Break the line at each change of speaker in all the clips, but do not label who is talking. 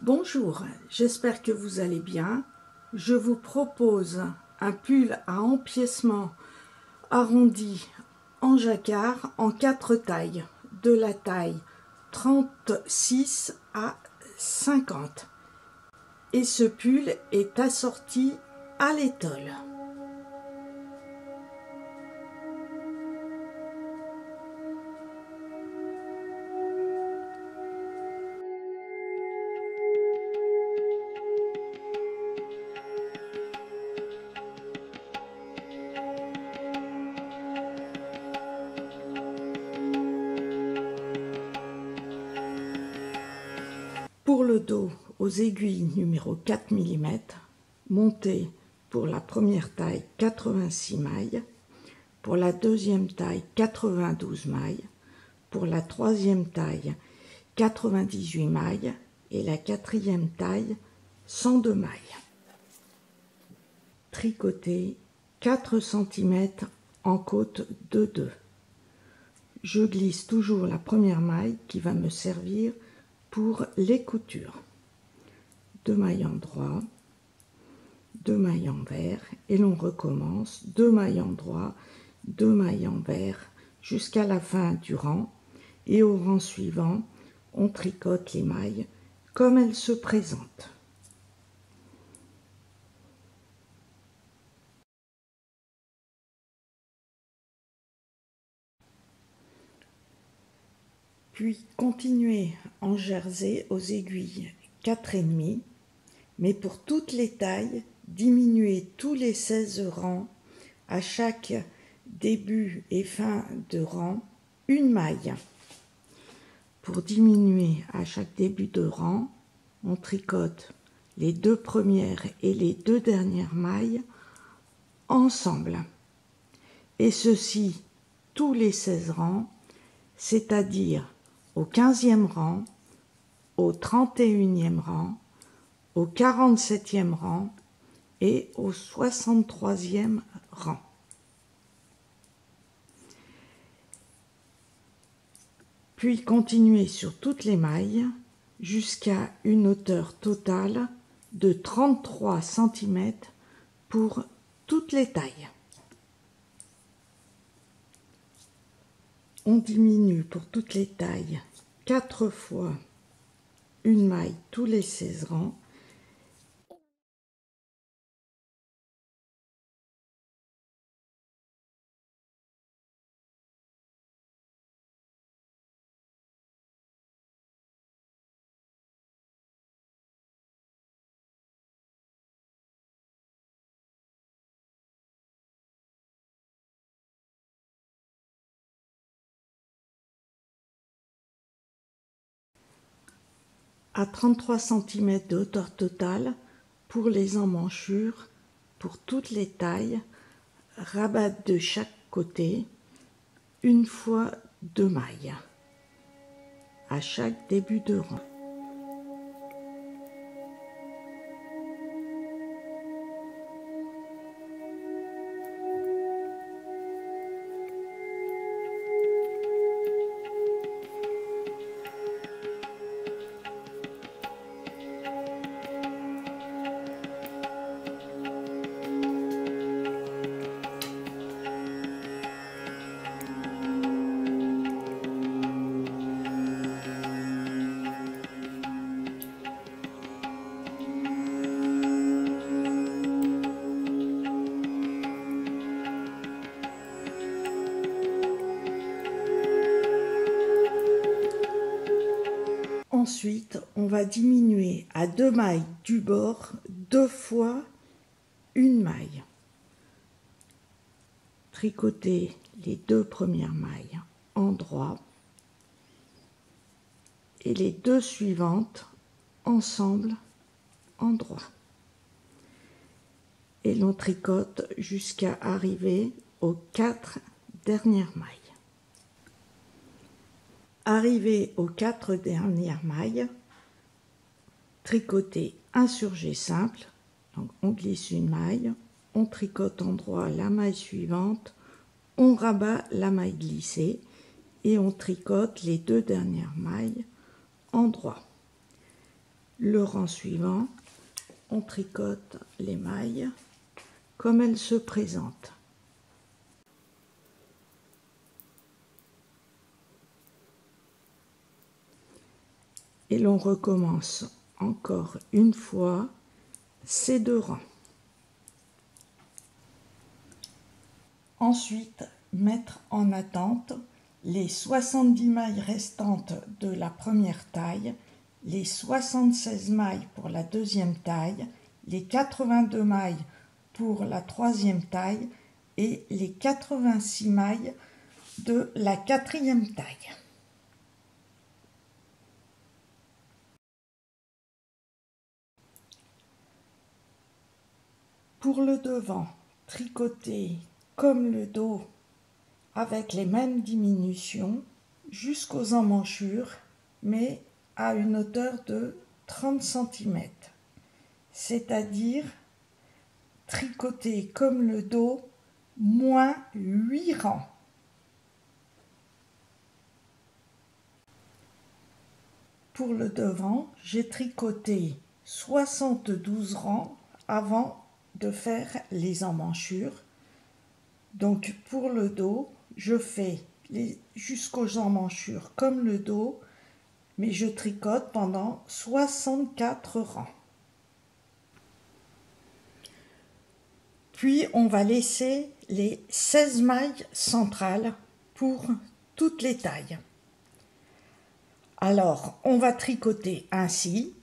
Bonjour, j'espère que vous allez bien. Je vous propose un pull à empiècement arrondi en jacquard en 4 tailles, de la taille 36 à 50. Et ce pull est assorti à l'étole. Pour le dos, aux aiguilles numéro 4 mm, montez pour la première taille 86 mailles, pour la deuxième taille 92 mailles, pour la troisième taille 98 mailles et la quatrième taille 102 mailles. Tricoter 4 cm en côte de 2. Je glisse toujours la première maille qui va me servir pour les coutures. 2 mailles endroit, 2 mailles envers et l'on recommence 2 mailles endroit, 2 mailles envers jusqu'à la fin du rang, et au rang suivant on tricote les mailles comme elles se présentent. Puis continuez en jersey aux aiguilles 4,5, mais pour toutes les tailles, diminuez tous les 16 rangs à chaque début et fin de rang une maille. Pour diminuer à chaque début de rang, on tricote les 2 premières et les 2 dernières mailles ensemble. Et ceci tous les 16 rangs, c'est-à-dire au 15e rang, au 31e rang, au 47e rang et au 63e rang. Puis continuez sur toutes les mailles jusqu'à une hauteur totale de 33 cm pour toutes les tailles. On diminue pour toutes les tailles 4 fois une maille tous les 16 rangs. À 33 cm de hauteur totale pour les emmanchures, pour toutes les tailles, rabattre de chaque côté une fois 2 mailles à chaque début de rang. Ensuite, on va diminuer à 2 mailles du bord 2 fois une maille. Tricoter les 2 premières mailles en droit et les 2 suivantes ensemble en droit. Et l'on tricote jusqu'à arriver aux 4 dernières mailles. Arrivé aux 4 dernières mailles, tricoter un surjet simple, donc on glisse une maille, on tricote en droit la maille suivante, on rabat la maille glissée et on tricote les 2 dernières mailles en droit. Le rang suivant, on tricote les mailles comme elles se présentent. Et l'on recommence encore une fois ces 2 rangs. Ensuite, mettre en attente les 70 mailles restantes de la première taille, les 76 mailles pour la deuxième taille, les 82 mailles pour la troisième taille et les 86 mailles de la quatrième taille. Pour le devant, tricoter comme le dos avec les mêmes diminutions jusqu'aux emmanchures, mais à une hauteur de 30 cm, c'est-à-dire tricoter comme le dos moins 8 rangs. Pour le devant, j'ai tricoté 72 rangs avant de faire les emmanchures. Donc pour le dos, je fais jusqu'aux emmanchures comme le dos, mais je tricote pendant 64 rangs. Puis on va laisser les 16 mailles centrales pour toutes les tailles. Alors on va tricoter ainsi.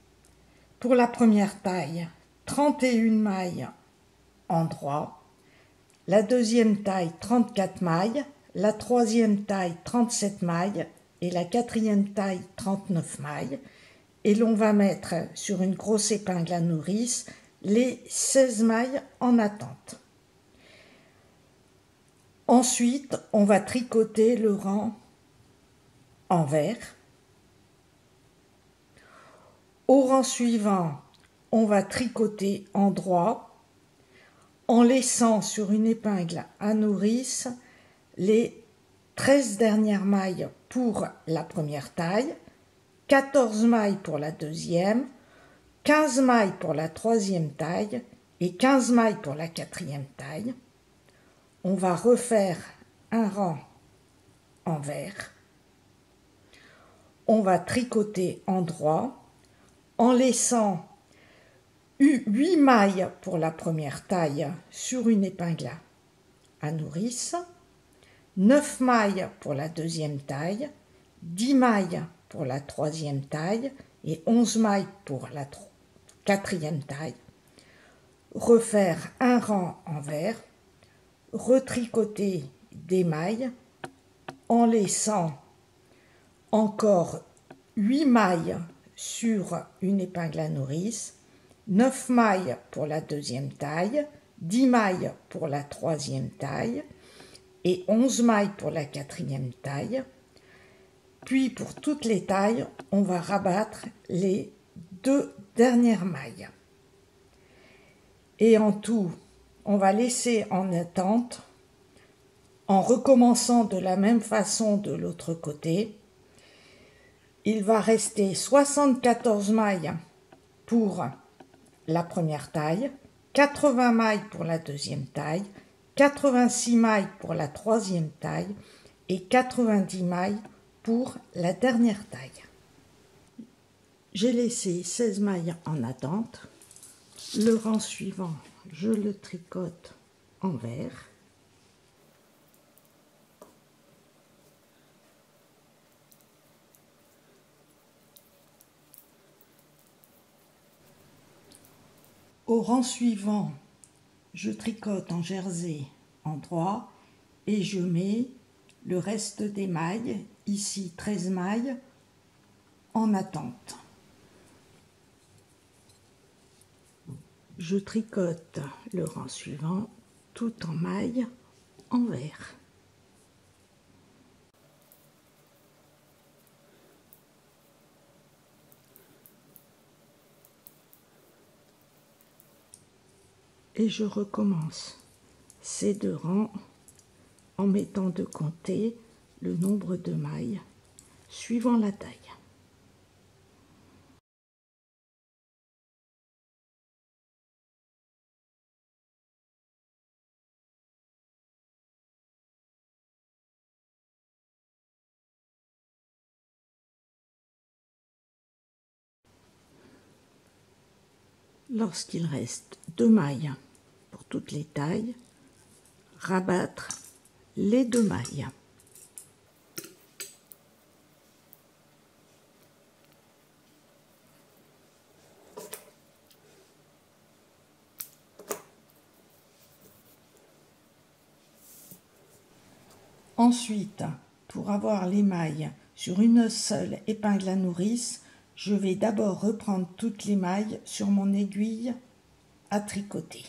Pour la première taille, 31 mailles endroit, la deuxième taille 34 mailles, la troisième taille 37 mailles et la quatrième taille 39 mailles, et l'on va mettre sur une grosse épingle à nourrice les 16 mailles en attente. Ensuite, on va tricoter le rang envers. Au rang suivant, on va tricoter en droit en laissant sur une épingle à nourrice les 13 dernières mailles pour la première taille, 14 mailles pour la deuxième, 15 mailles pour la troisième taille et 15 mailles pour la quatrième taille. On va refaire un rang envers. On va tricoter en droit en laissant 8 mailles pour la première taille sur une épingle à nourrice, 9 mailles pour la deuxième taille, 10 mailles pour la troisième taille et 11 mailles pour la quatrième taille. Refaire un rang envers, retricoter des mailles en laissant encore 8 mailles sur une épingle à nourrice, 9 mailles pour la deuxième taille, 10 mailles pour la troisième taille et 11 mailles pour la quatrième taille. Puis pour toutes les tailles, on va rabattre les 2 dernières mailles. Et en tout, on va laisser en attente, en recommençant de la même façon de l'autre côté. Il va rester 74 mailles pour la première taille, 80 mailles pour la deuxième taille, 86 mailles pour la troisième taille et 90 mailles pour la dernière taille. J'ai laissé 16 mailles en attente. Le rang suivant, je le tricote envers. Au rang suivant, je tricote en jersey en droit et je mets le reste des mailles, ici 13 mailles, en attente. Je tricote le rang suivant tout en mailles envers. Et je recommence ces 2 rangs en mettant de compter le nombre de mailles suivant la taille. Lorsqu'il reste 2 mailles pour toutes les tailles, rabattre les 2 mailles. Ensuite, pour avoir les mailles sur une seule épingle à nourrice, je vais d'abord reprendre toutes les mailles sur mon aiguille à tricoter.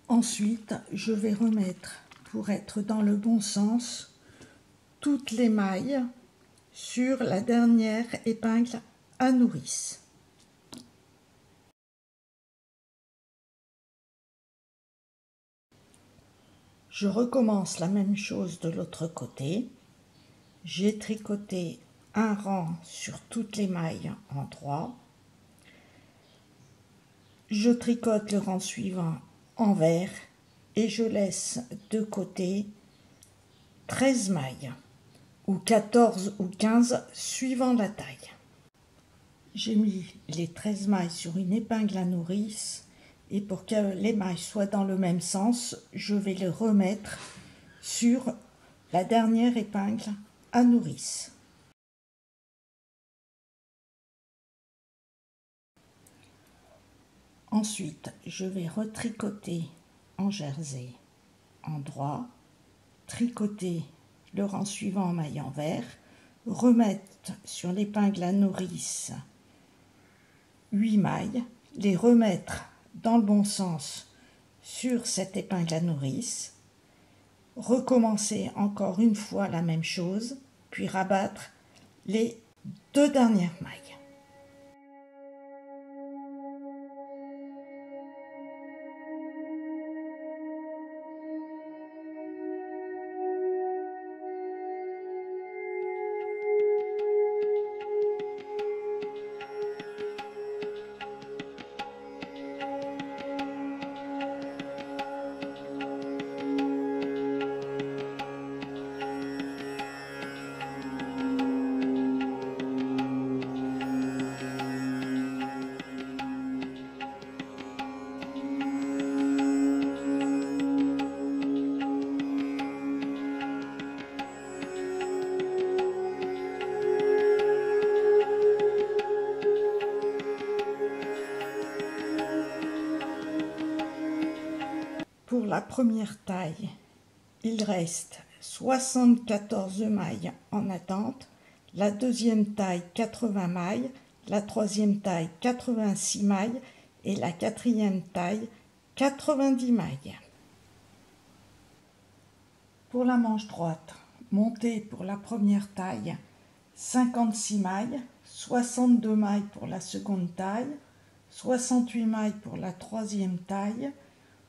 Ensuite, je vais remettre, pour être dans le bon sens, toutes les mailles sur la dernière épingle à nourrice. Je recommence la même chose de l'autre côté. J'ai tricoté un rang sur toutes les mailles en droit. Je tricote le rang suivant en vert et je laisse de côté 13 mailles, ou 14 ou 15 suivant la taille. J'ai mis les 13 mailles sur une épingle à nourrice et pour que les mailles soient dans le même sens, je vais les remettre sur la dernière épingle à nourrice. Ensuite, je vais retricoter en jersey en droit, tricoter le rang suivant en maille en vert, remettre sur l'épingle à nourrice 8 mailles, les remettre dans le bon sens sur cette épingle à nourrice, recommencer encore une fois la même chose, puis rabattre les 2 dernières mailles. Pour la première taille, il reste 74 mailles en attente, la deuxième taille 80 mailles, la troisième taille 86 mailles et la quatrième taille 90 mailles. Pour la manche droite, montez pour la première taille 56 mailles, 62 mailles pour la seconde taille, 68 mailles pour la troisième taille,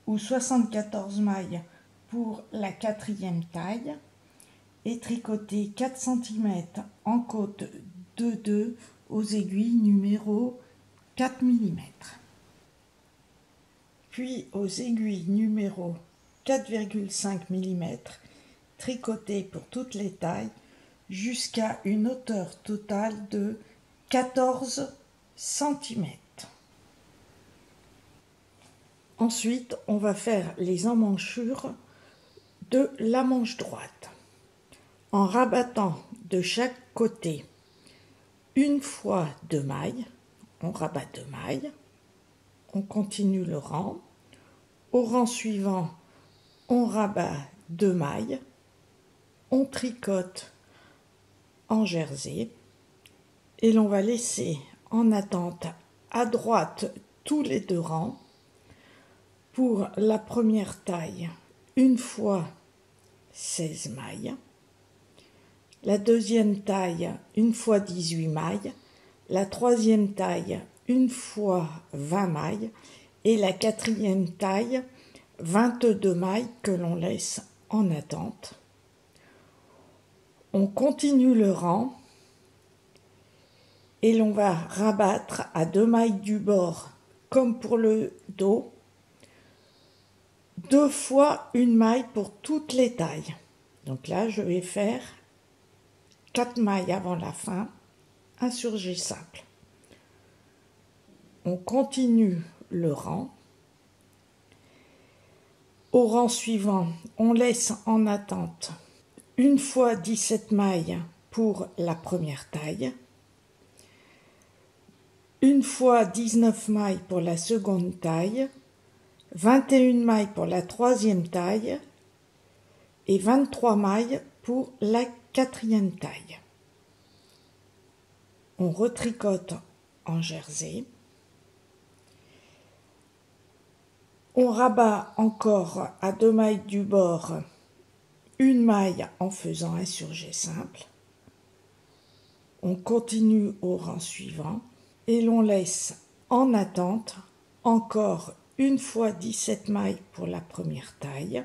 ou 74 mailles pour la quatrième taille et tricoter 4 cm en côte de 2 aux aiguilles numéro 4 mm. Puis aux aiguilles numéro 4,5 mm, tricoter pour toutes les tailles jusqu'à une hauteur totale de 14 cm. Ensuite, on va faire les emmanchures de la manche droite. En rabattant de chaque côté une fois 2 mailles, on rabat 2 mailles, on continue le rang. Au rang suivant, on rabat 2 mailles, on tricote en jersey et l'on va laisser en attente à droite tous les 2 rangs. Pour la première taille, une fois 16 mailles, la deuxième taille, une fois 18 mailles, la troisième taille, une fois 20 mailles, et la quatrième taille, 22 mailles que l'on laisse en attente. On continue le rang et l'on va rabattre à 2 mailles du bord, comme pour le dos, 2 fois une maille pour toutes les tailles. Donc là, je vais faire 4 mailles avant la fin, un surjet simple. On continue le rang. Au rang suivant, on laisse en attente 1 fois 17 mailles pour la première taille, 1 fois 19 mailles pour la seconde taille, 21 mailles pour la troisième taille et 23 mailles pour la quatrième taille. On retricote en jersey. On rabat encore à 2 mailles du bord une maille en faisant un surjet simple. On continue au rang suivant et l'on laisse en attente encore 1 fois 17 mailles pour la première taille,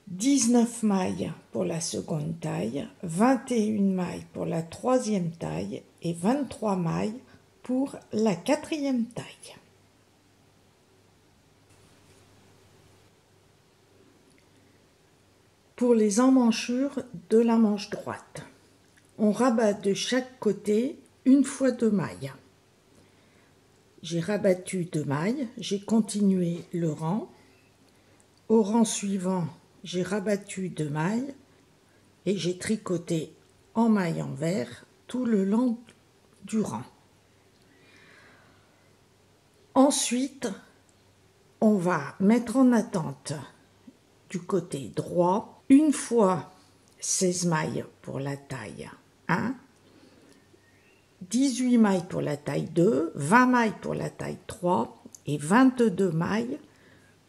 19 mailles pour la seconde taille, 21 mailles pour la troisième taille et 23 mailles pour la quatrième taille. Pour les emmanchures de la manche droite, on rabat de chaque côté 1 fois 2 mailles. J'ai rabattu 2 mailles, j'ai continué le rang. Au rang suivant, j'ai rabattu 2 mailles et j'ai tricoté en maille envers tout le long du rang. Ensuite, on va mettre en attente du côté droit 1 fois 16 mailles pour la taille 1, 18 mailles pour la taille 2, 20 mailles pour la taille 3 et 22 mailles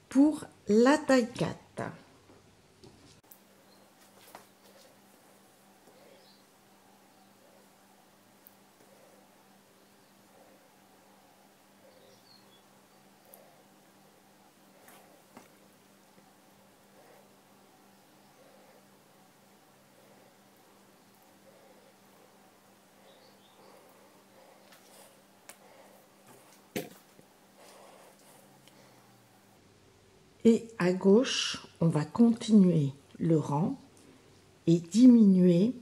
pour la taille 4. Et à gauche, on va continuer le rang et diminuer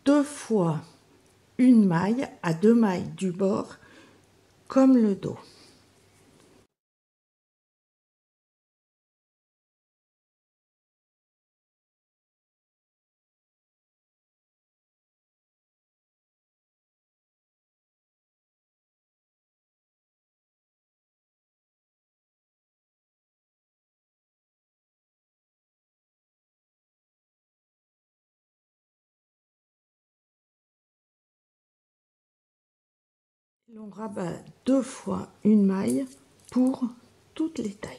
2 fois une maille à 2 mailles du bord comme le dos. L'on rabat 2 fois une maille pour toutes les tailles.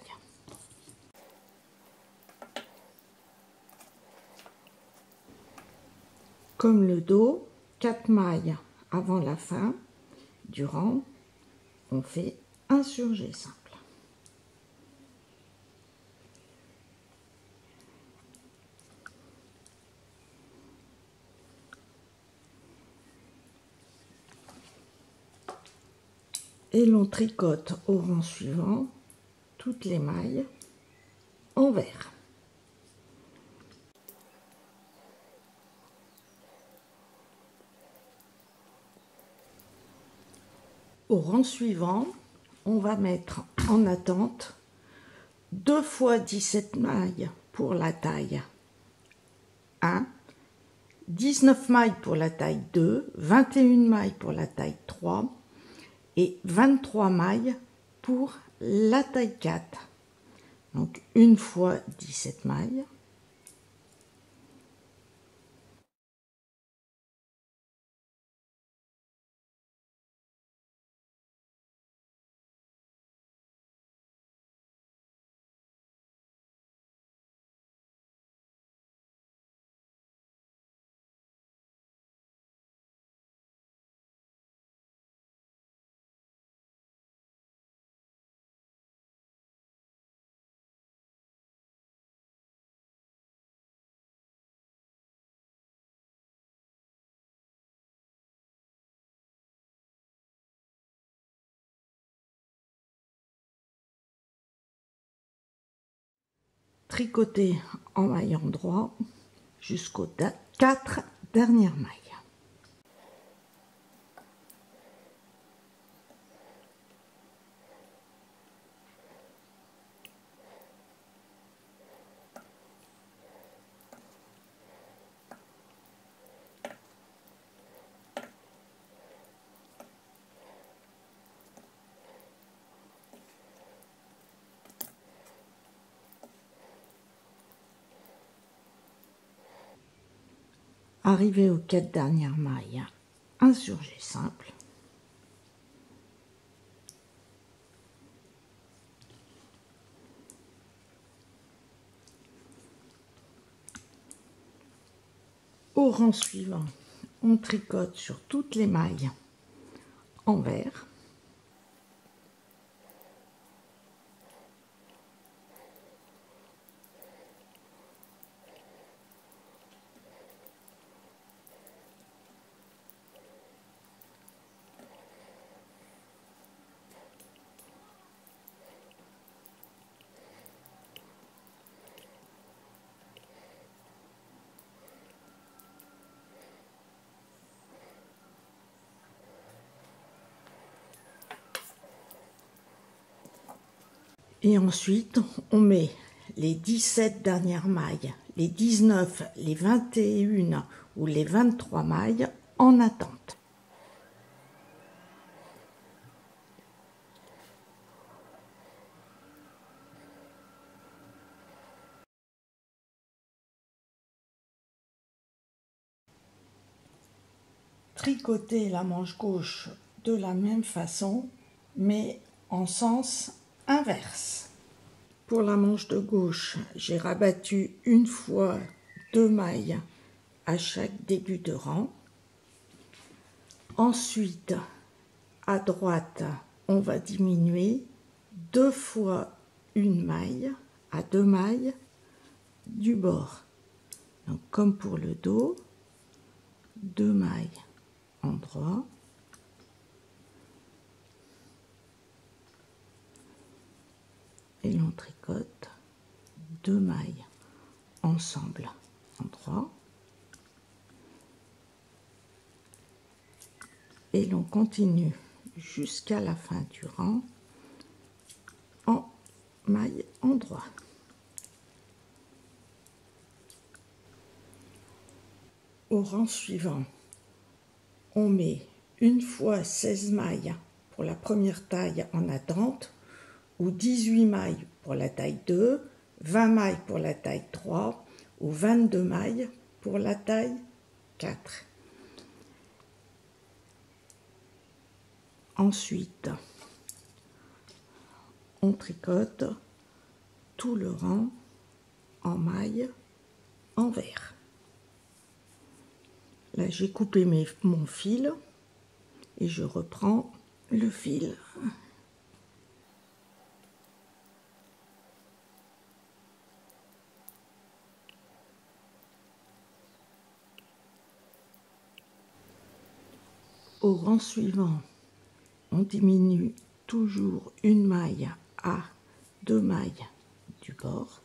Comme le dos, 4 mailles avant la fin du rang, on fait un surjet simple. Et l'on tricote au rang suivant toutes les mailles envers. Au rang suivant, on va mettre en attente 2 fois 17 mailles pour la taille 1, 19 mailles pour la taille 2, 21 mailles pour la taille 3 et 23 mailles pour la taille 4. Donc 1 fois 17 mailles. tricoter en maillant droit jusqu'aux 4 dernières mailles. Arrivé aux 4 dernières mailles, un surjet simple. Au rang suivant, on tricote sur toutes les mailles envers. Et ensuite, on met les 17 dernières mailles, les 19, les 21 ou les 23 mailles en attente. Tricoter la manche gauche de la même façon, mais en sens inverse. Pour la manche de gauche, j'ai rabattu une fois 2 mailles à chaque début de rang. Ensuite, à droite, on va diminuer 2 fois une maille à 2 mailles du bord. Donc, comme pour le dos, 2 mailles en droit, et l'on tricote 2 mailles ensemble en droit, et l'on continue jusqu'à la fin du rang en maille en droit. Au rang suivant, on met une fois 16 mailles pour la première taille en attente, ou 18 mailles pour la taille 2, 20 mailles pour la taille 3 ou 22 mailles pour la taille 4. Ensuite, on tricote tout le rang en mailles envers. Là, j'ai coupé mon fil et je reprends le fil. Au rang suivant, on diminue toujours une maille à 2 mailles du bord.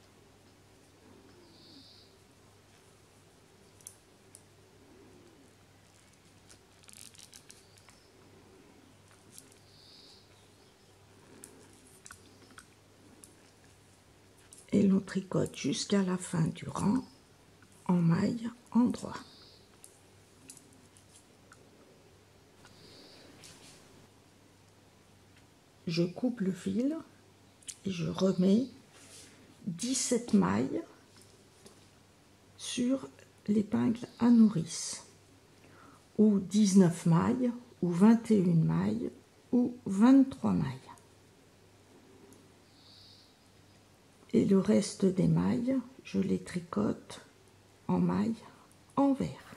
Et l'on tricote jusqu'à la fin du rang en maille en droit. Je coupe le fil et je remets 17 mailles sur l'épingle à nourrice, ou 19 mailles, ou 21 mailles, ou 23 mailles. Et le reste des mailles, je les tricote en maille envers.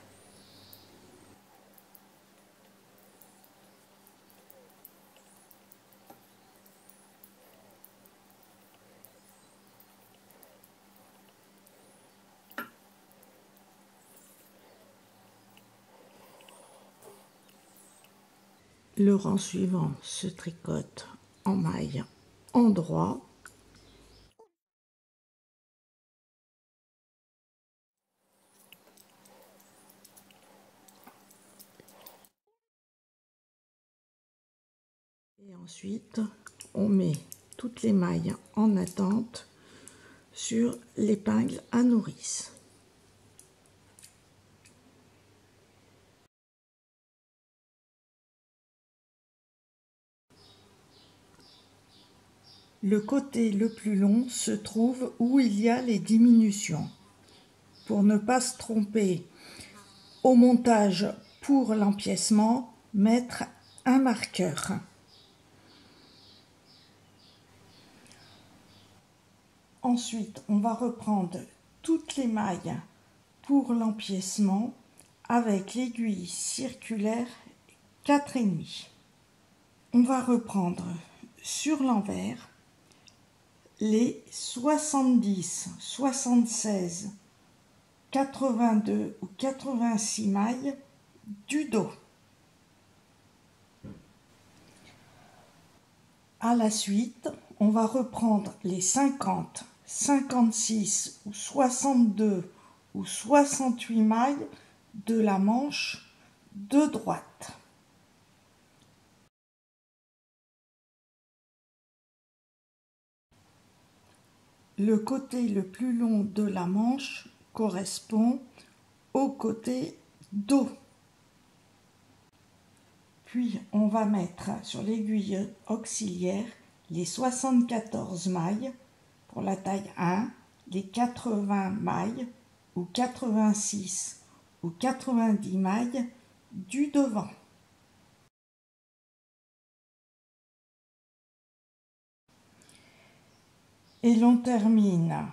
Le rang suivant se tricote en maille en droit Ensuite, on met toutes les mailles en attente sur l'épingle à nourrice. Le côté le plus long se trouve où il y a les diminutions. Pour ne pas se tromper au montage pour l'empiècement, mettre un marqueur. Ensuite, on va reprendre toutes les mailles pour l'empiècement avec l'aiguille circulaire 4,5. On va reprendre sur l'envers les 70, 76, 82 ou 86 mailles du dos. À la suite, on va reprendre les 50, 56 ou 62 ou 68 mailles de la manche de droite. Le côté le plus long de la manche correspond au côté dos. Puis on va mettre sur l'aiguille auxiliaire les 74 mailles pour la taille 1, les 80 mailles ou 86 ou 90 mailles du devant. Et l'on termine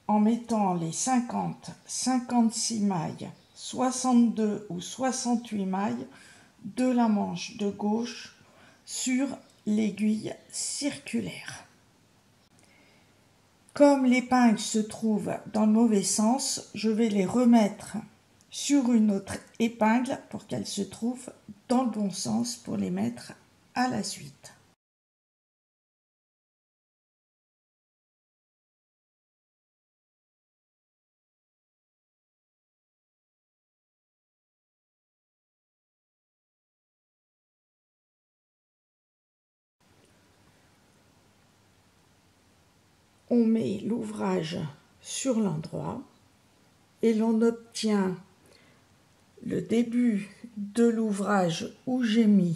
en mettant les 50, 56 mailles, 62 ou 68 mailles de la manche de gauche sur l'aiguille circulaire. Comme l'épingle se trouve dans le mauvais sens, je vais les remettre sur une autre épingle pour qu'elles se trouvent dans le bon sens pour les mettre à la suite. On met l'ouvrage sur l'endroit et l'on obtient le début de l'ouvrage où j'ai mis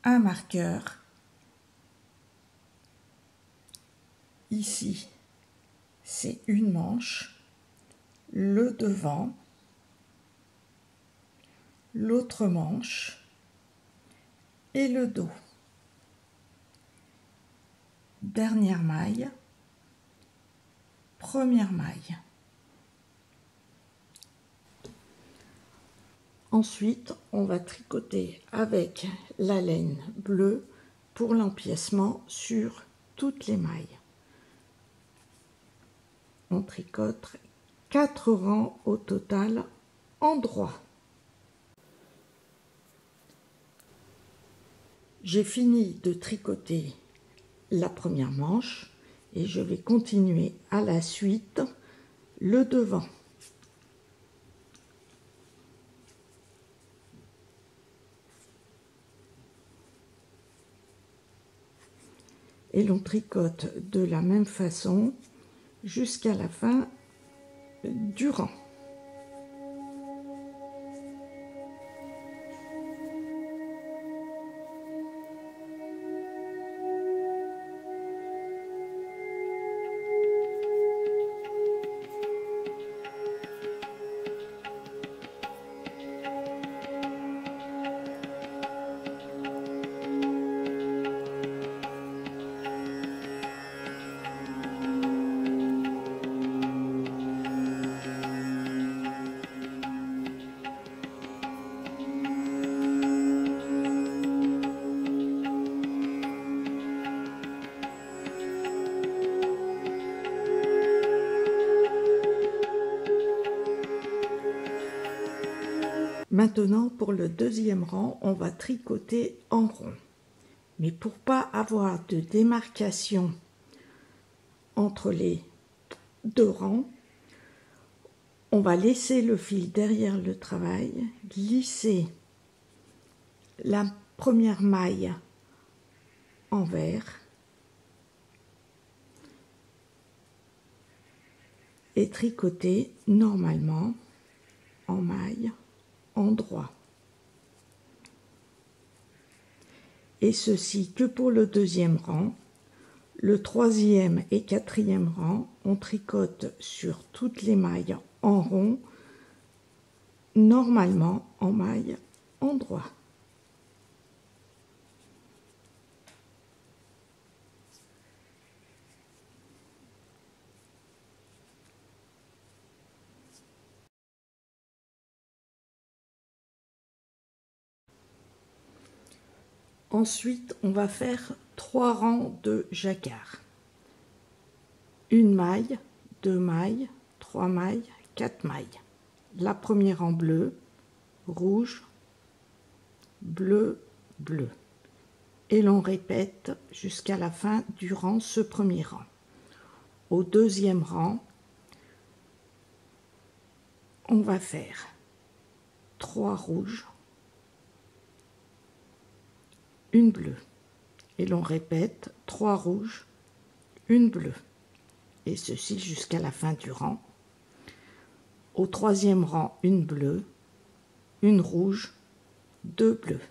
un marqueur. Ici, c'est une manche, le devant, l'autre manche et le dos. Dernière maille, première maille. Ensuite, on va tricoter avec la laine bleue pour l'empiècement sur toutes les mailles. On tricote 4 rangs au total en droit. J'ai fini de tricoter la première manche et je vais continuer à la suite le devant. Et l'on tricote de la même façon jusqu'à la fin du rang. Maintenant, pour le deuxième rang, on va tricoter en rond. Mais pour pas avoir de démarcation entre les deux rangs, on va laisser le fil derrière le travail, glisser la première maille envers et tricoter normalement en maille endroit. Et ceci que pour le deuxième rang. Le troisième et quatrième rang, on tricote sur toutes les mailles en rond, normalement en maille endroit. Ensuite, on va faire 3 rangs de jacquard. Une maille, 2 mailles, 3 mailles, 4 mailles. La première en bleu, rouge, bleu, bleu. Et l'on répète jusqu'à la fin durant ce premier rang. Au deuxième rang, on va faire 3 rouges, une bleue. Et l'on répète 3 rouges, une bleue. Et ceci jusqu'à la fin du rang. Au troisième rang, une bleue, une rouge, 2 bleus.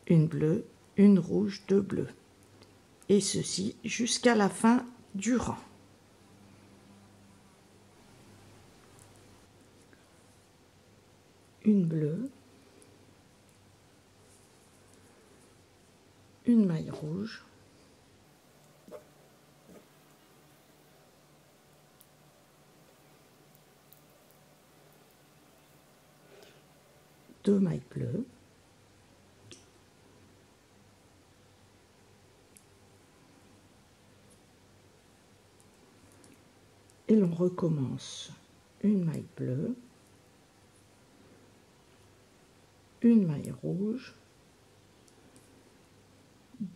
Une bleue, une rouge, 2 bleus. Et ceci jusqu'à la fin du rang. Une bleue, une maille rouge, deux mailles bleues, et l'on recommence une maille bleue, une maille rouge,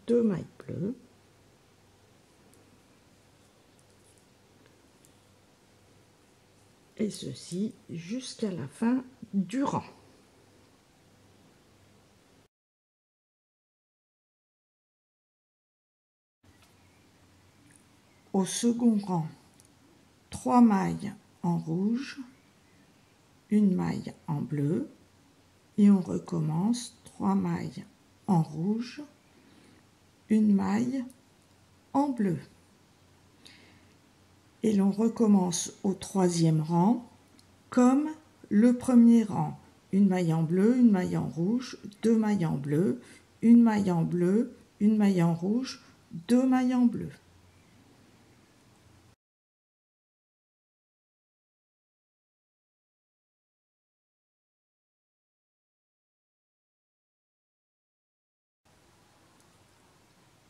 deux mailles bleues, et ceci jusqu'à la fin du rang. Au second rang, 3 mailles en rouge, une maille en bleu, et on recommence 3 mailles en rouge, une maille en bleu. Et l'on recommence au troisième rang comme le premier rang. Une maille en bleu, une maille en rouge, deux mailles en bleu, une maille en bleu, une maille en rouge, deux mailles en bleu.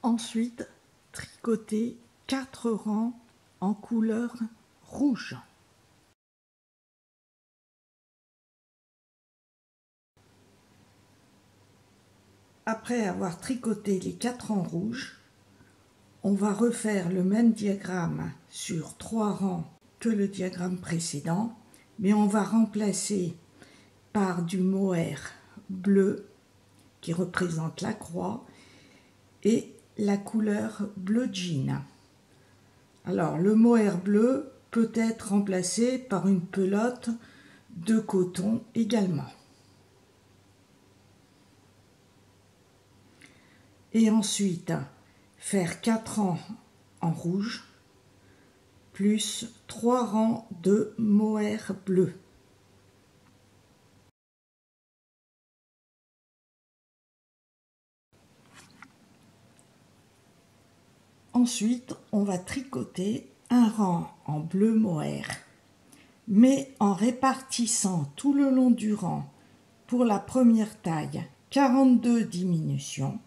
Ensuite, tricoter 4 rangs en couleur rouge. Après avoir tricoté les 4 rangs rouges, on va refaire le même diagramme sur 3 rangs que le diagramme précédent, mais on va remplacer par du mohair bleu qui représente la croix et la couleur bleu jean. Alors le mohair bleu peut être remplacé par une pelote de coton également. Et ensuite faire 4 rangs en rouge plus 3 rangs de mohair bleu. Ensuite, on va tricoter un rang en bleu mohair, mais en répartissant tout le long du rang pour la première taille 42 diminutions,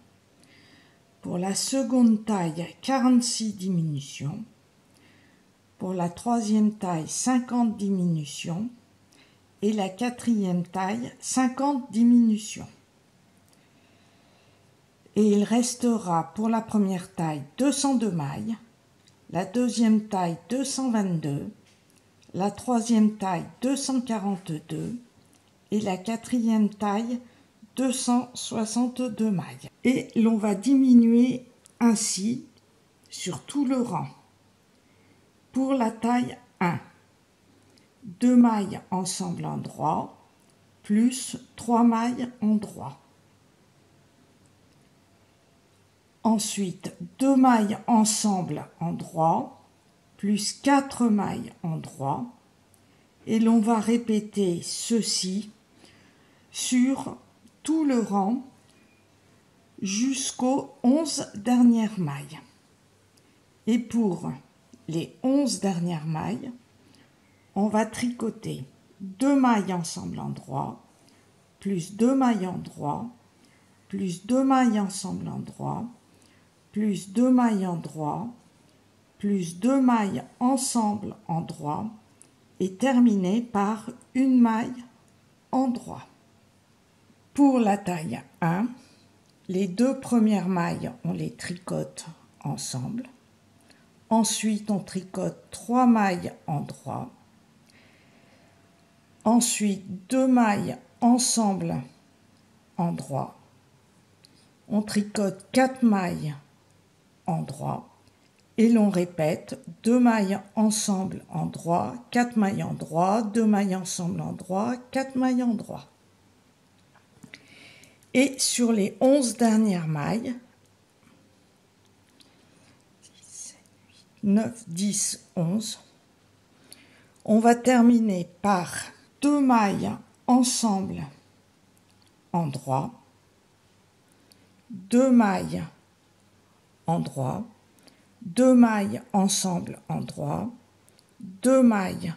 pour la seconde taille 46 diminutions, pour la troisième taille 50 diminutions et la quatrième taille 50 diminutions. Et il restera pour la première taille 202 mailles, la deuxième taille 222, la troisième taille 242 et la quatrième taille 262 mailles. Et l'on va diminuer ainsi sur tout le rang. Pour la taille 1, 2 mailles ensemble en droit, plus 3 mailles en droit. Ensuite, 2 mailles ensemble en droit, plus 4 mailles en droit. Et l'on va répéter ceci sur tout le rang jusqu'aux 11 dernières mailles. Et pour les 11 dernières mailles, on va tricoter 2 mailles ensemble en droit, plus 2 mailles en droit, plus 2 mailles ensemble en droit, plus 2 mailles en droit, plus 2 mailles ensemble en droit, et terminer par une maille en droit. Pour la taille 1, les 2 premières mailles, on les tricote ensemble. Ensuite, on tricote 3 mailles en droit. Ensuite, 2 mailles ensemble en droit. On tricote 4 mailles en droit. Et l'on répète 2 mailles ensemble en droit, 4 mailles en droit, 2 mailles ensemble en droit, 4 mailles en droit. Et sur les 11 dernières mailles, 9, 10, 11, on va terminer par 2 mailles ensemble en droit, 2 mailles en droit, 2 mailles ensemble en droit, 2 mailles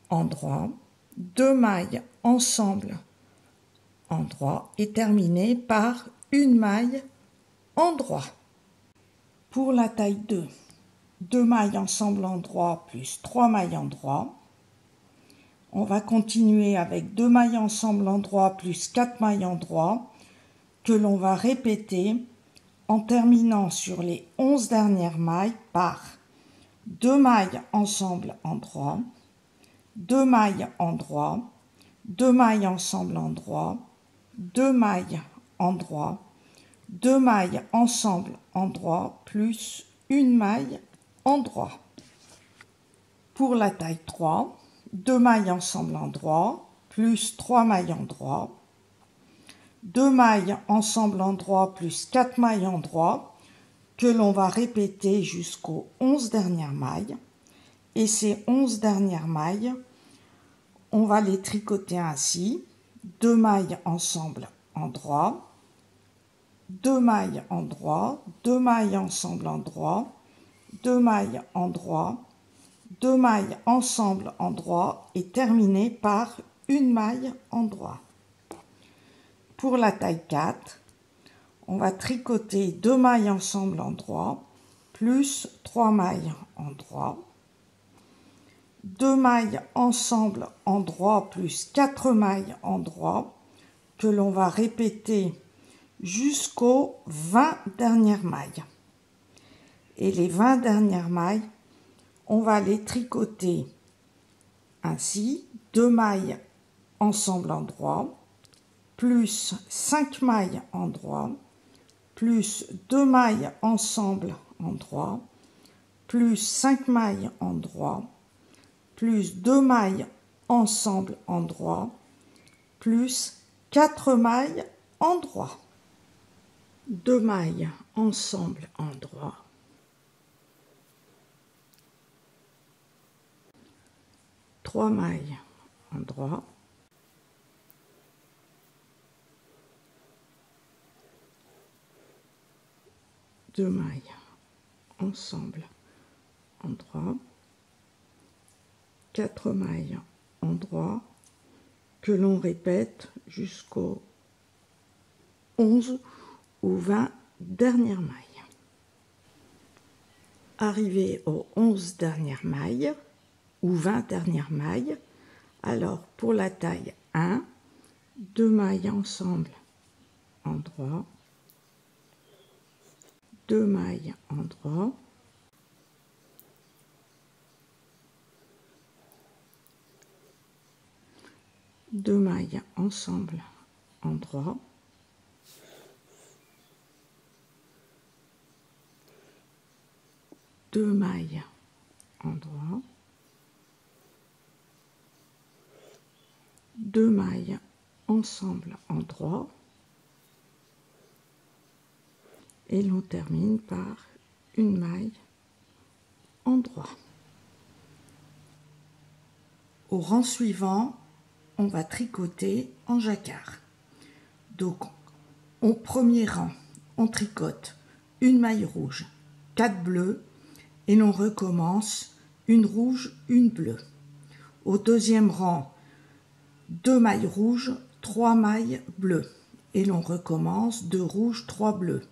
en droit, 2 mailles ensemble en droit et terminer par une maille en droit. Pour la taille 2, 2 mailles ensemble en droit plus 3 mailles en droit. On va continuer avec 2 mailles ensemble en droit plus 4 mailles en droit que l'on va répéter en terminant sur les 11 dernières mailles par 2 mailles ensemble en droit, 2 mailles en droit, 2 mailles ensemble en droit, 2 mailles en droit, 2 mailles ensemble en droit plus une maille en droit. Pour la taille 3, 2 mailles ensemble en droit plus 3 mailles en droit, 2 mailles ensemble en droit plus 4 mailles en droit que l'on va répéter jusqu'aux 11 dernières mailles. Et ces 11 dernières mailles, on va les tricoter ainsi. 2 mailles ensemble en droit, 2 mailles en droit, 2 mailles ensemble en droit, 2 mailles en droit, 2 mailles ensemble en droit et terminer par une maille en droit. Pour la taille 4, on va tricoter 2 mailles ensemble en droit, plus 3 mailles en droit, 2 mailles ensemble en droit, plus 4 mailles en droit, que l'on va répéter jusqu'aux 20 dernières mailles. Et les 20 dernières mailles, on va les tricoter ainsi, 2 mailles ensemble en droit, plus 5 mailles en droit, plus 2 mailles ensemble en droit, plus 5 mailles en droit, plus 2 mailles ensemble en droit, plus 4 mailles en droit. 2 mailles ensemble en droit, 3 mailles en droit, 2 mailles ensemble en droit, 4 mailles en droit que l'on répète jusqu'aux 11 ou 20 dernières mailles. Arrivé aux 11 dernières mailles ou 20 dernières mailles, alors pour la taille 1, 2 mailles ensemble en droit, 2 mailles en droit, 2 mailles ensemble en droit, 2 mailles endroit, 2 mailles ensemble endroit, et l'on termine par une maille endroit. Au rang suivant, on va tricoter en jacquard. Donc, au premier rang, on tricote une maille rouge, 4 bleus, et l'on recommence une rouge, une bleue. Au deuxième rang, 2 mailles rouges, 3 mailles bleues, et l'on recommence 2 rouges, 3 bleus.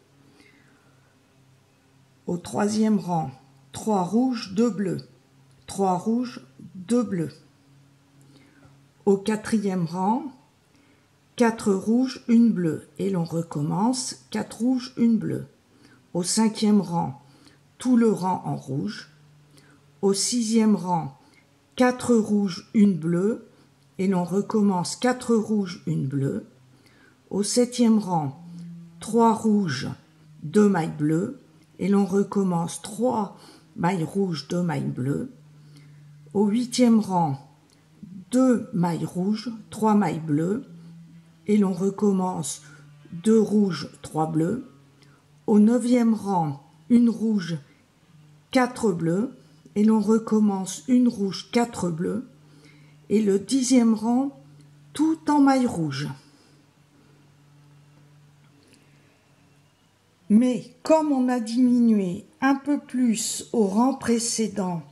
Au troisième rang, 3 rouges, 2 bleus, 3 rouges, 2 bleus. Au quatrième rang, 4 rouges, 1 bleue, et l'on recommence 4 rouges, 1 bleue. Au cinquième rang, tout le rang en rouge. Au sixième rang, 4 rouges, 1 bleue, et l'on recommence 4 rouges, 1 bleue. Au septième rang, 3 rouges, 2 mailles bleues, et l'on recommence 3 mailles rouges, 2 mailles bleues. Au huitième rang, 2 mailles rouges, 3 mailles bleues, et l'on recommence 2 rouges, 3 bleus. Au neuvième rang, 1 rouge, 4 bleus, et l'on recommence 1 rouge, 4 bleus. Et le dixième rang, tout en mailles rouges. Mais comme on a diminué un peu plus au rang précédent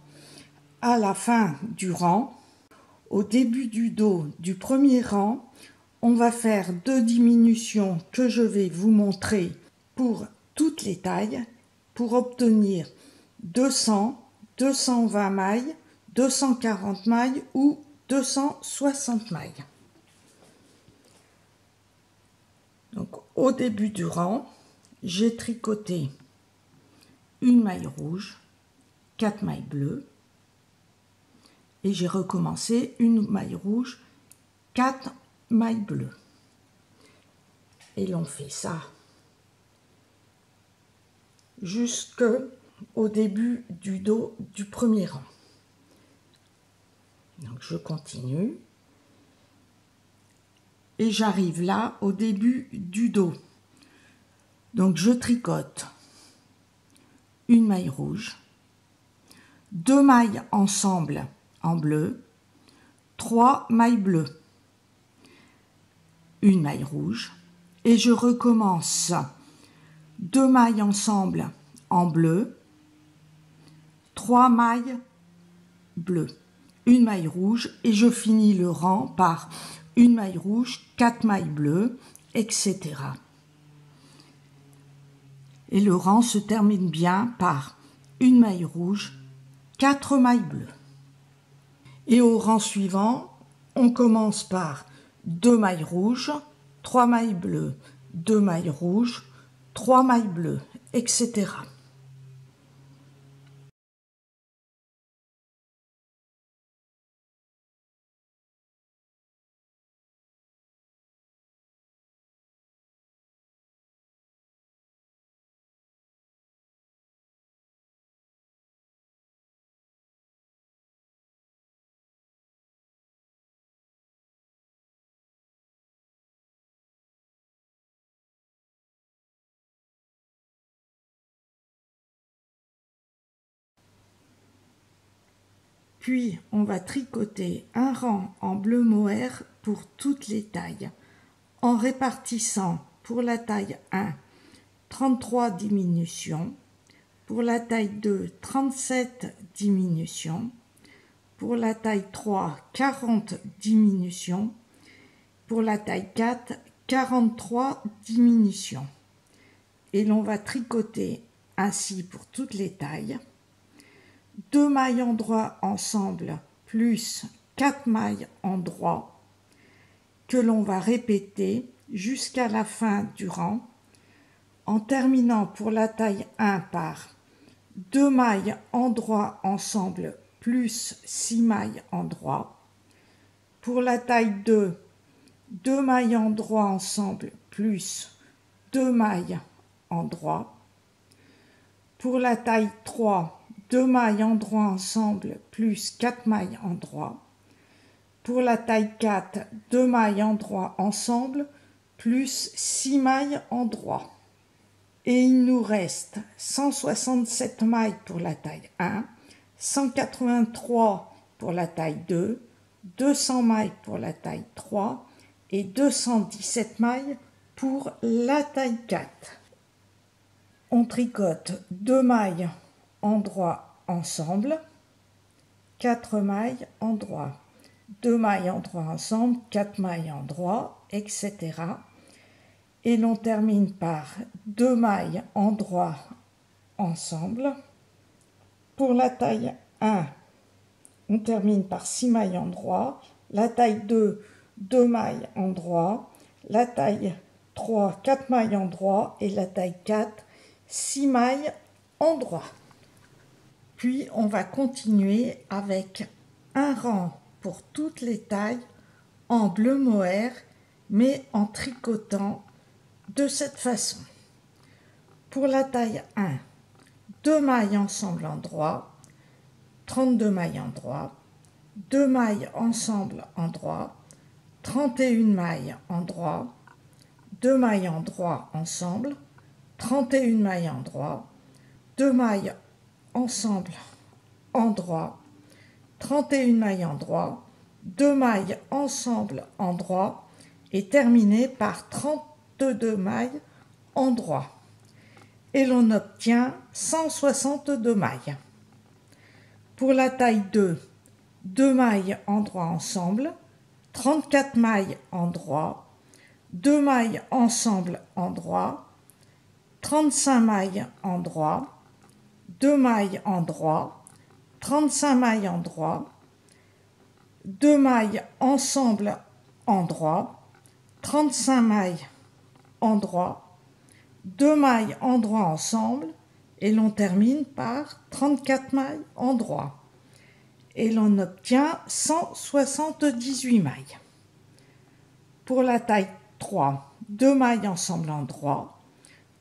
à la fin du rang, au début du dos du premier rang, on va faire 2 diminutions que je vais vous montrer pour toutes les tailles pour obtenir 200, 220 mailles, 240 mailles ou 260 mailles. Donc au début du rang, j'ai tricoté une maille rouge, 4 mailles bleues, et j'ai recommencé une maille rouge, 4 mailles bleues. Et l'on fait ça jusqu'au début du dos du premier rang. Donc je continue. Et j'arrive là au début du dos. Donc je tricote une maille rouge, 2 mailles ensemble en bleu, 3 mailles bleues, une maille rouge, et je recommence 2 mailles ensemble en bleu, 3 mailles bleues, une maille rouge, et je finis le rang par une maille rouge, 4 mailles bleues, etc. Et le rang se termine bien par une maille rouge, 4 mailles bleues. Et au rang suivant, on commence par 2 mailles rouges, 3 mailles bleues, 2 mailles rouges, 3 mailles bleues, etc. Puis, on va tricoter un rang en bleu mohair pour toutes les tailles, en répartissant pour la taille 1, 33 diminutions, pour la taille 2, 37 diminutions, pour la taille 3, 40 diminutions, pour la taille 4, 43 diminutions. Et l'on va tricoter ainsi pour toutes les tailles. 2 mailles endroit ensemble plus 4 mailles endroit que l'on va répéter jusqu'à la fin du rang, en terminant pour la taille 1 par 2 mailles endroit ensemble plus 6 mailles endroit. Pour la taille 2, 2 mailles endroit ensemble plus 2 mailles endroit. Pour la taille 3, 2 mailles en droit ensemble plus 4 mailles en droit. Pour la taille 4, 2 mailles en droit ensemble plus 6 mailles en droit. Et il nous reste 167 mailles pour la taille 1, 183 pour la taille 2, 200 mailles pour la taille 3 et 217 mailles pour la taille 4. On tricote 2 mailles en droit ensemble, 4 mailles en droit, 2 mailles en droit ensemble, 4 mailles en droit, etc. Et l'on termine par 2 mailles en droit ensemble. Pour la taille 1, on termine par 6 mailles en droit. La taille 2, 2 mailles en droit. La taille 3, 4 mailles en droit. Et la taille 4, 6 mailles en droit. Puis on va continuer avec un rang pour toutes les tailles en bleu mohair, mais en tricotant de cette façon. Pour la taille 1, 2 mailles ensemble en droit, 32 mailles en droit, 2 mailles ensemble en droit, 31 mailles en droit, 2 mailles en droit ensemble, 31 mailles en droit, 2 mailles ensemble en droit, 31 mailles en droit, 2 mailles ensemble en droit et terminé par 32 mailles en droit. Et l'on obtient 162 mailles. Pour la taille 2, 2 mailles en droit ensemble, 34 mailles en droit, 2 mailles ensemble en droit, 35 mailles en droit, 2 mailles en droit, 35 mailles en droit, 2 mailles ensemble en droit, 35 mailles en droit, 2 mailles en droit ensemble et l'on termine par 34 mailles en droit. Et l'on obtient 178 mailles. Pour la taille 3, 2 mailles ensemble en droit,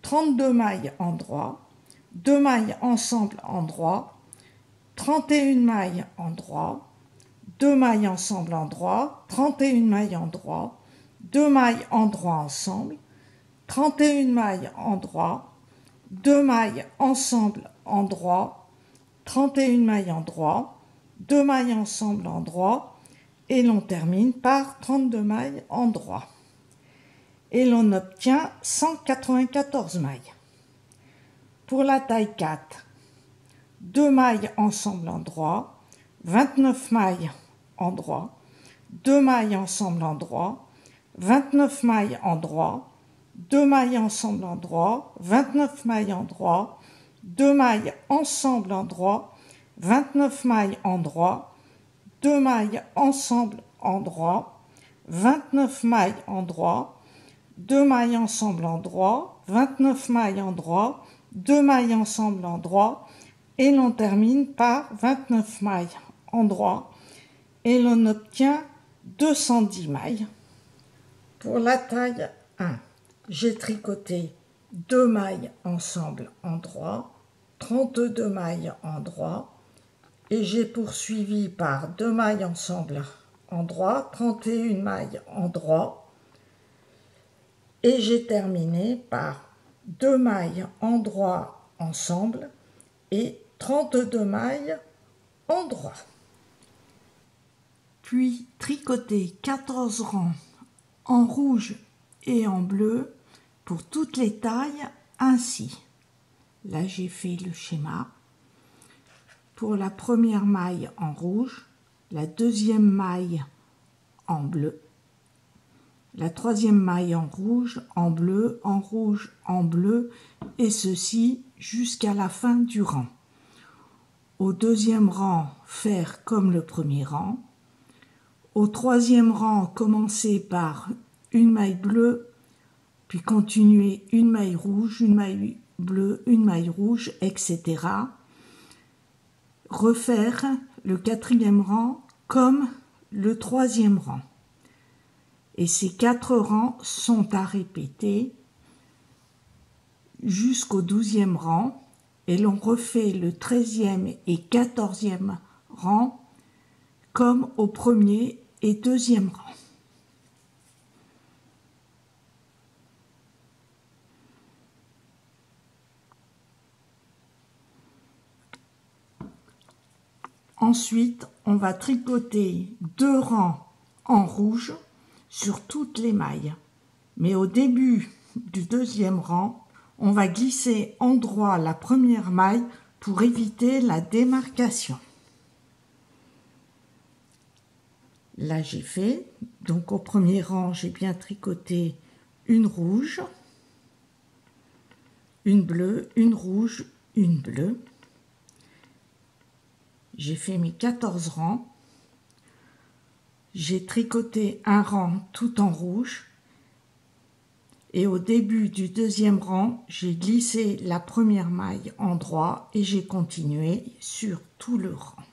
32 mailles en droit, 2 mailles ensemble en droit, 31 mailles en droit, 2 mailles ensemble en droit, 31 mailles en droit, 2 mailles en droit ensemble, 31 mailles en droit, 2 mailles ensemble en droit, 31 mailles en droit, 2 mailles ensemble en droit et l'on termine par 32 mailles en droit. Et l'on obtient 194 mailles. Pour la taille 4, 2 mailles ensemble en droit, 29 mailles en droit, 2 mailles ensemble en droit, 29 mailles en droit, 2 mailles ensemble en droit, 29 mailles en droit, 2 mailles ensemble en droit, 29 mailles en droit, 2 mailles ensemble en droit, 29 mailles en droit, 2 mailles ensemble en droit, 29 mailles en droit, 2 mailles ensemble en droit et l'on termine par 29 mailles en droit et l'on obtient 210 mailles. Pour la taille 1, j'ai tricoté 2 mailles ensemble en droit, 32 mailles en droit et j'ai poursuivi par 2 mailles ensemble en droit, 31 mailles en droit et j'ai terminé par 2 mailles en droit ensemble et 32 mailles en droit. Puis tricoter 14 rangs en rouge et en bleu pour toutes les tailles ainsi. Là j'ai fait le schéma. Pour la première maille en rouge, la deuxième maille en bleu, la troisième maille en rouge, en bleu, en rouge, en bleu, et ceci jusqu'à la fin du rang. Au deuxième rang, faire comme le premier rang. Au troisième rang, commencer par une maille bleue, puis continuer une maille rouge, une maille bleue, une maille rouge, etc. Refaire le quatrième rang comme le troisième rang. Et ces 4 rangs sont à répéter jusqu'au 12e rang et l'on refait le 13e et 14e rang comme au premier et deuxième rang. Ensuite, on va tricoter 2 rangs en rouge sur toutes les mailles. Mais au début du deuxième rang, on va glisser en droit la première maille pour éviter la démarcation. Là, j'ai fait. Donc, au premier rang, j'ai bien tricoté une rouge, une bleue, une rouge, une bleue. J'ai fait mes 14 rangs. J'ai tricoté un rang tout en rouge. Et au début du deuxième rang, j'ai glissé la première maille en droit et j'ai continué sur tout le rang.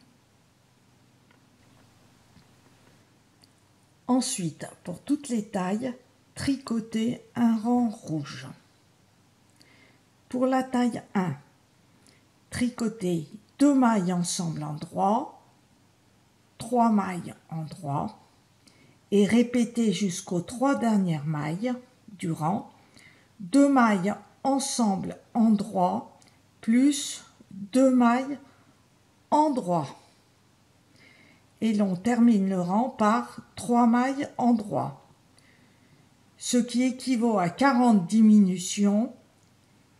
Ensuite, pour toutes les tailles, tricoter un rang rouge. Pour la taille 1, tricoter 2 mailles ensemble en droit, 3 mailles en droit et répéter jusqu'aux 3 dernières mailles du rang, 2 mailles ensemble en droit plus 2 mailles en droit. Et l'on termine le rang par 3 mailles en droit, ce qui équivaut à 40 diminutions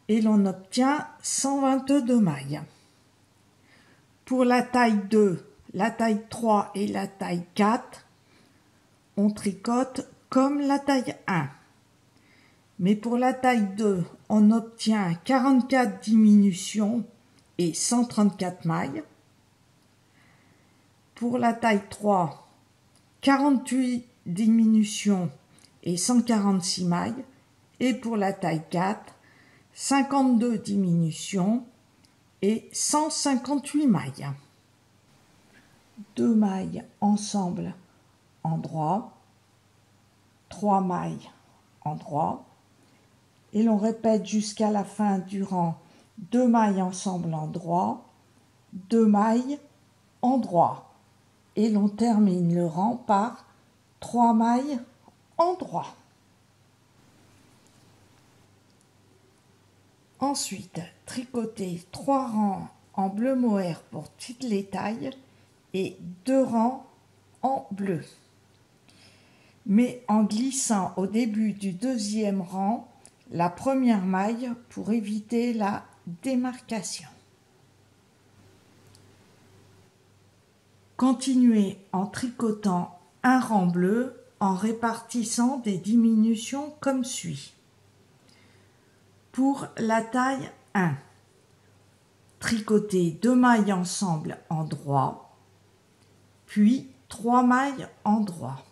et l'on obtient 122 mailles. Pour la taille 2, la taille 3 et la taille 4, on tricote comme la taille 1. Mais pour la taille 2, on obtient 44 diminutions et 134 mailles. Pour la taille 3, 48 diminutions et 146 mailles. Et pour la taille 4, 52 diminutions et 158 mailles. 2 mailles ensemble en droit, 3 mailles en droit, et l'on répète jusqu'à la fin du rang 2 mailles ensemble en droit, 2 mailles en droit, et l'on termine le rang par 3 mailles en droit. Ensuite, tricoter 3 rangs en bleu mohair pour toutes les tailles et 2 rangs en bleu. Mais en glissant au début du deuxième rang la première maille pour éviter la démarcation. Continuez en tricotant un rang bleu en répartissant des diminutions comme suit. Pour la taille 1, tricotez 2 mailles ensemble en droit, puis 3 mailles en droit.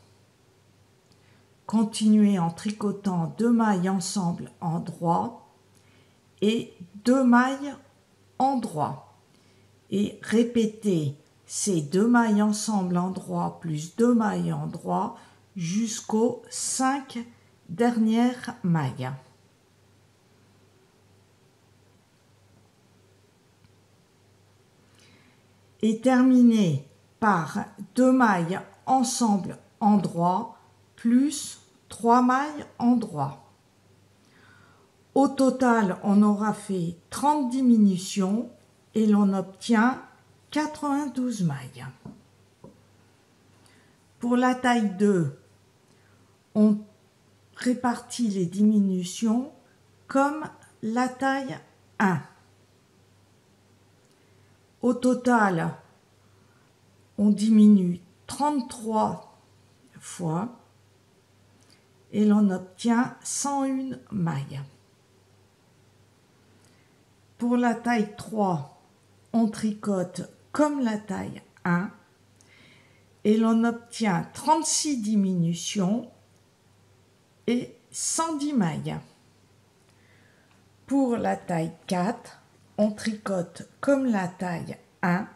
Continuez en tricotant 2 mailles ensemble en droit et 2 mailles en droit. Et répétez ces 2 mailles ensemble en droit plus 2 mailles en droit jusqu'aux 5 dernières mailles. Et terminez par 2 mailles ensemble en droit plus 3 mailles en droit. Au total, on aura fait 30 diminutions et l'on obtient 92 mailles. Pour la taille 2, on répartit les diminutions comme la taille 1. Au total, on diminue 33 fois et l'on obtient 101 mailles. Pour la taille 3, on tricote comme la taille 1 et l'on obtient 36 diminutions et 110 mailles. Pour la taille 4, on tricote comme la taille 1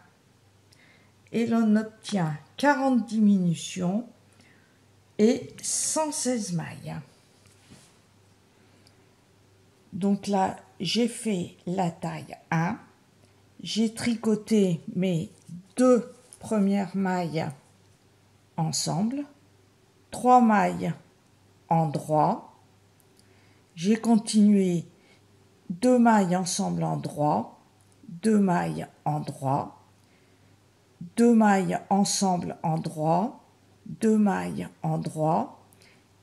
et l'on obtient 40 diminutions et 116 mailles. Donc là, j'ai fait la taille 1. J'ai tricoté mes 2 premières mailles ensemble, 3 mailles en droit. J'ai continué 2 mailles ensemble en droit, 2 mailles en droit, 2 mailles ensemble en droit, 2 mailles en droit,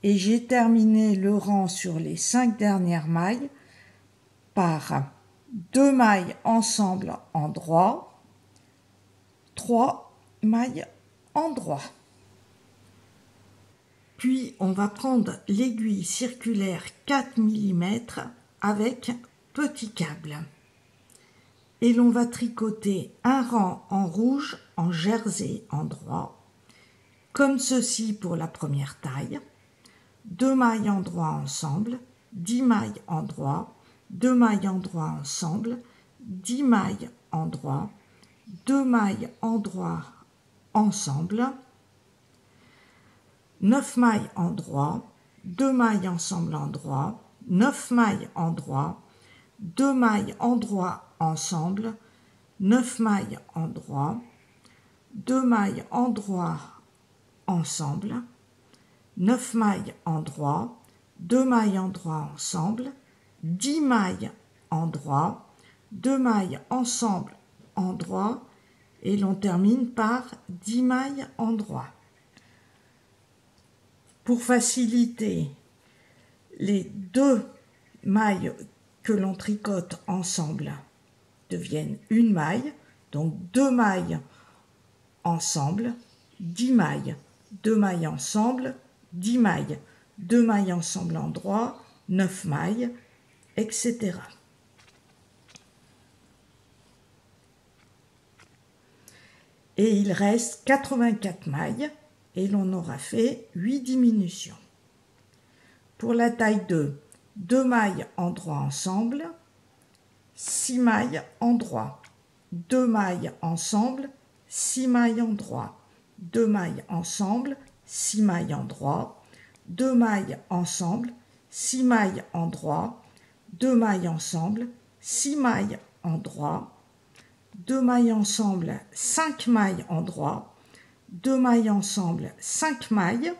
et j'ai terminé le rang sur les 5 dernières mailles par 2 mailles ensemble en droit, 3 mailles en droit. Puis on va prendre l'aiguille circulaire 4 mm avec petit câble. Et l'on va tricoter un rang en rouge en jersey en droit, comme ceci pour la première taille. 2 mailles en droit ensemble, 10 mailles en droit, 2 mailles en droit ensemble, 10 mailles en droit, 2 mailles en droit ensemble, 9 mailles en droit, 2 mailles ensemble en droit, 9 mailles en droit, 2 mailles en droit ensemble, 9 mailles en droit, 2 mailles en droit ensemble, 9 mailles en droit, 2 mailles en droit ensemble, 10 mailles en droit, 2 mailles ensemble en droit, et l'on termine par 10 mailles en droit. Pour faciliter, les 2 mailles que l'on tricote ensemble deviennent une maille, donc 2 mailles ensemble, 10 mailles, 2 mailles ensemble, 10 mailles, 2 mailles ensemble en droit, 9 mailles, etc. Et il reste 84 mailles et l'on aura fait 8 diminutions. Pour la taille 2, 2 mailles en droit ensemble, 6 mailles en droit, 2 mailles ensemble, 6 mailles en droit, 2 mailles ensemble, 6 mailles en droit, 2 mailles ensemble, 6 mailles en droit, 2 mailles ensemble, 6 mailles en droit, 2 mailles ensemble, 5 mailles en droit, 2 mailles ensemble, 5 mailles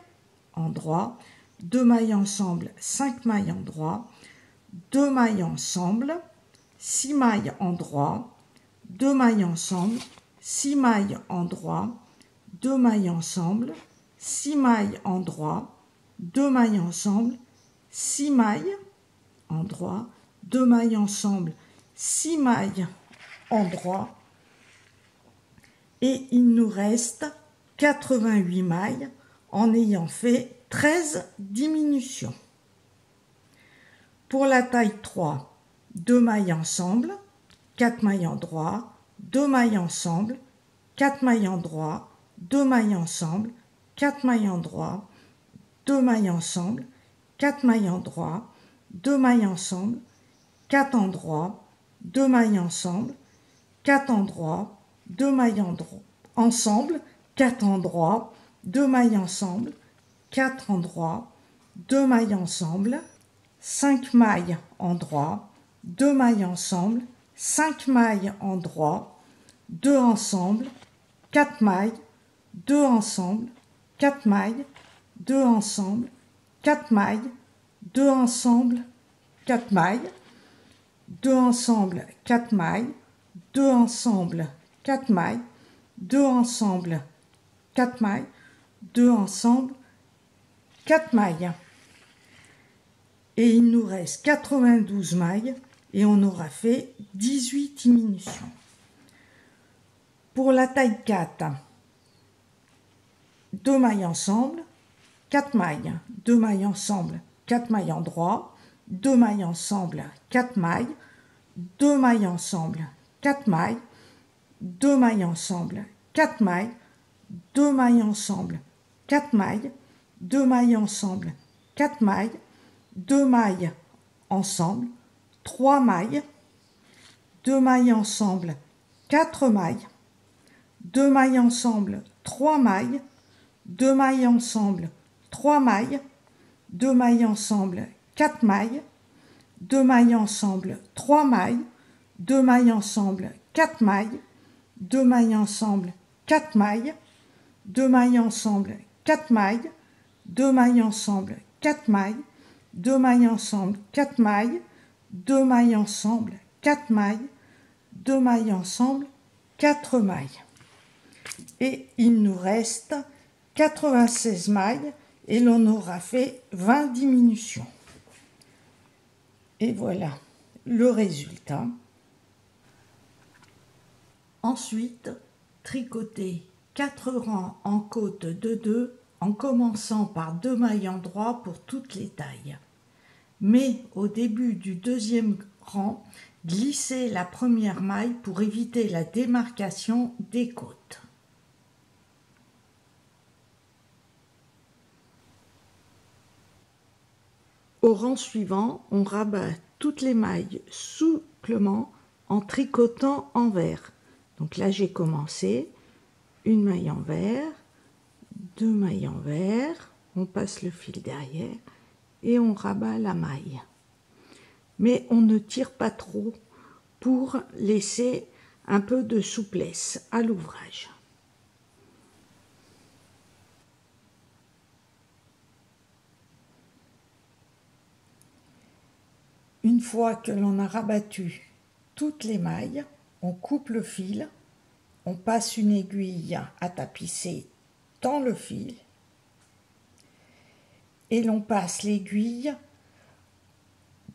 en droit, 2 mailles ensemble, 5 mailles en droit, 2 mailles ensemble, 6 mailles en droit, 2 mailles ensemble, 6 mailles en droit, 2 mailles ensemble, 6 mailles en droit, 2 mailles ensemble, 6 mailles en droit, 2 mailles ensemble, 6 mailles en droit, et il nous reste 88 mailles en ayant fait 13 diminutions. Pour la taille 3, 2 mailles ensemble, 4 mailles en droit, 2 mailles ensemble, 4 mailles en droit, 2 mailles ensemble, 4 mailles en droit, 2 mailles ensemble, 4 mailles en droit, 2 mailles ensemble, 4 en droit, 2 mailles ensemble, 4 en droit, 2 mailles en droit, ensemble, 4 en droit, 2 mailles ensemble, 4 en droit, 2 mailles ensemble, 5 mailles en droit, 2 mailles ensemble, 5 mailles en droit, 2 ensemble, 4 mailles, 2 ensemble, 4 mailles, 2 ensemble, 4 mailles, 2 ensemble, 4 mailles, 2 ensemble, 4 mailles, 2 ensemble, 4 mailles, 2 ensemble, 4 mailles, 2 ensemble, 4 mailles. Et il nous reste 92 mailles et on aura fait 18 diminutions. Pour la taille 4, 2 mailles ensemble, 4 mailles, 2 mailles ensemble, 4 mailles en droit, 2 mailles ensemble, 4 mailles, 2 mailles ensemble, 4 mailles, 2 mailles ensemble, 4 mailles, 2 mailles ensemble, 4 mailles, 2 mailles ensemble, 4 mailles, 2 mailles ensemble, 3 mailles, 2 mailles ensemble, 4 mailles, 2 mailles ensemble, 3 mailles, 2 mailles ensemble, 3 mailles, 2 mailles ensemble, 4 mailles, 2 mailles ensemble, 3 mailles, 2 mailles ensemble, 4 mailles, 2 mailles ensemble, 4 mailles, 2 mailles ensemble, 4 mailles, 2 mailles ensemble, 4 mailles, 2 mailles ensemble, 4 mailles, 2 mailles ensemble, 4 mailles, 2 mailles ensemble, 4 mailles. Et il nous reste 96 mailles et l'on aura fait 20 diminutions. Et voilà le résultat. Ensuite, tricoter 4 rangs en côte de 2 en commençant par 2 mailles en droit pour toutes les tailles. Mais au début du deuxième rang, glissez la première maille pour éviter la démarcation des côtes. Au rang suivant, on rabat toutes les mailles souplement en tricotant envers. Donc là, j'ai commencé une maille envers, 2 mailles envers, on passe le fil derrière et on rabat la maille. Mais on ne tire pas trop pour laisser un peu de souplesse à l'ouvrage. Une fois que l'on a rabattu toutes les mailles, on coupe le fil, on passe une aiguille à tapisser dans le fil et l'on passe l'aiguille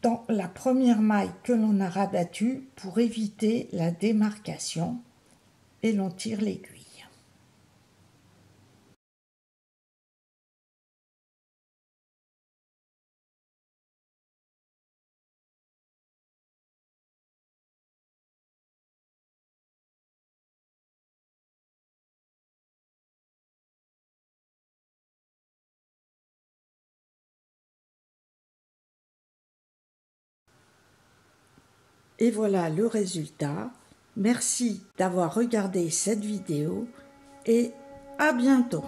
dans la première maille que l'on a rabattue pour éviter la démarcation et l'on tire l'aiguille. Et voilà le résultat. Merci d'avoir regardé cette vidéo et à bientôt.